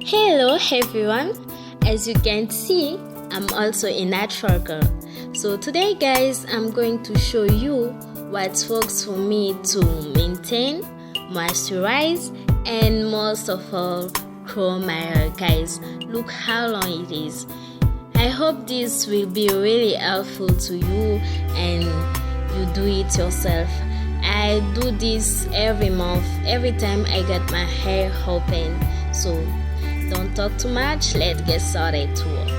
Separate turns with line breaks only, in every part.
Hello everyone, as you can see, I'm also a natural girl. So today guys, I'm going to show you what works for me to maintain, moisturize, and most of all curl my hair. Guys, look how long it is. I hope this will be really helpful to you and you do it yourself. I do this every month, every time I get my hair open. So don't talk too much, let's get started to work.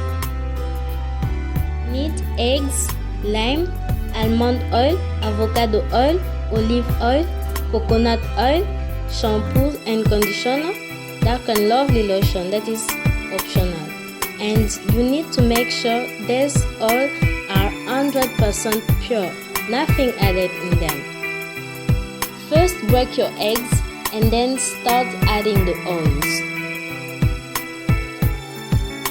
Need eggs, lime, almond oil, avocado oil, olive oil, coconut oil, shampoo and conditioner, dark and lovely lotion that is optional. And you need to make sure these oil are 100% pure, nothing added in them. First break your eggs and then start adding the oils.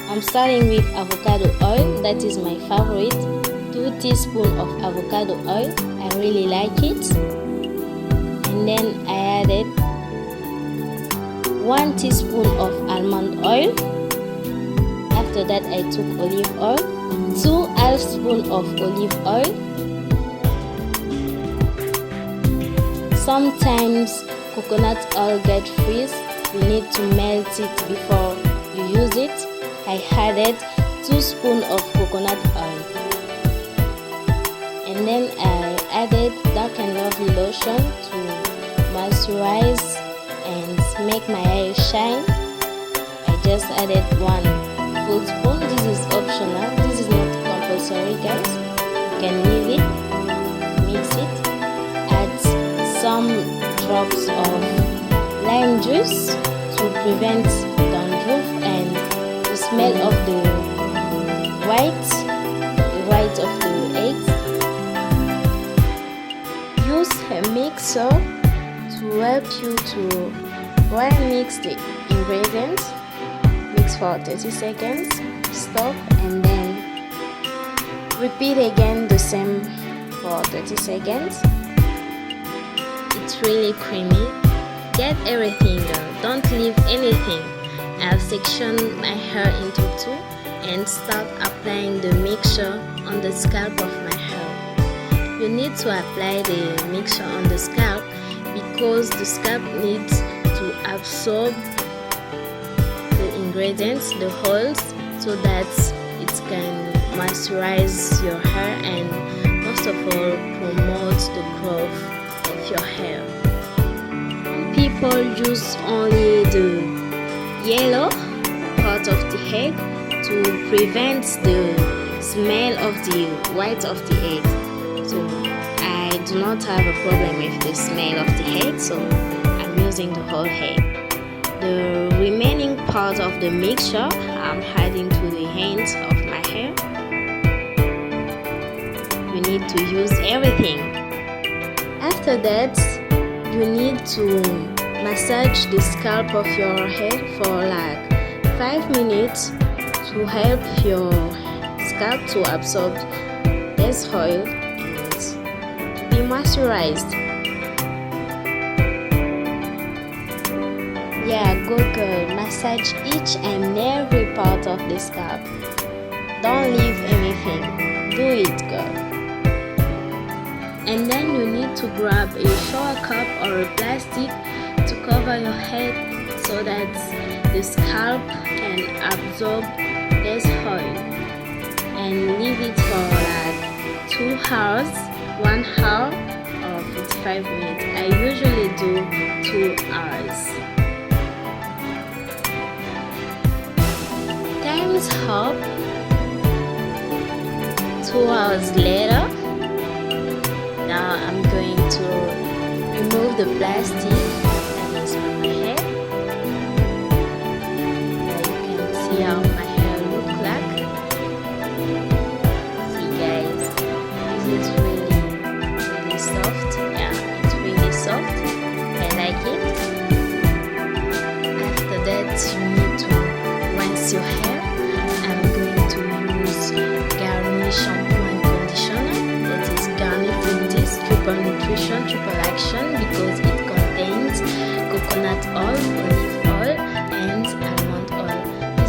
I'm starting with avocado oil, that is my favorite. 2 teaspoons of avocado oil, I really like it. And then I added 1 teaspoon of almond oil. After that I took olive oil, 2 half spoons of olive oil. Sometimes coconut oil gets freeze, you need to melt it before you use it. I added 2 spoons of coconut oil. And then I added dark and lovely lotion to moisturize and make my hair shine. I just added 1 full spoon. This is optional. This is not compulsory, guys. You can leave it, mix it, add some drops of lime juice to prevent dandruff and the smell of the white of the eggs. Use a mixer to help you to well mix the ingredients. Mix for 30 seconds, stop, and then repeat again the same for 30 seconds. It's really creamy. Get everything, girl. Don't leave anything. I've sectioned my hair into 2 and start applying the mixture on the scalp of my hair. You need to apply the mixture on the scalp because the scalp needs to absorb the ingredients, the oils, so that it can moisturize your hair and most of all promote the growth of your hair. People use only the yellow part of the egg to prevent the smell of the white of the egg. So I do not have a problem with the smell of the egg, so I'm using the whole egg. The remaining part of the mixture I'm adding to the ends of my hair. You need to use everything. After that, you need to massage the scalp of your head for like 5 minutes to help your scalp to absorb this oil and to be moisturized. Yeah, go girl, massage each and every part of the scalp. Don't leave anything. Do it, girl. And then you need to grab a shower cap or a plastic to cover your head so that the scalp can absorb this oil and leave it for like 2 hours, 1 hour or 45 minutes. I usually do 2 hours. Time's up. 2 hours later. Now I'm going to remove the plastic that is on my hair. Now you can see how my hair look like. See guys, this is really soft. Yeah, it's really soft. I like it. After that, you need to rinse your hair. I'm going to use Garnier shampoo and conditioner. That is Garnier fructis, triple nutrition, triple action, because it contains coconut oil, olive oil, and almond oil.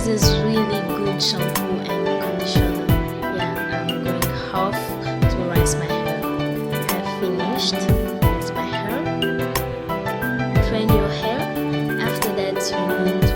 is really good shampoo and conditioner. Yeah, I'm going half to rinse my hair. I've finished. Rinse my hair. Train your hair. After that, you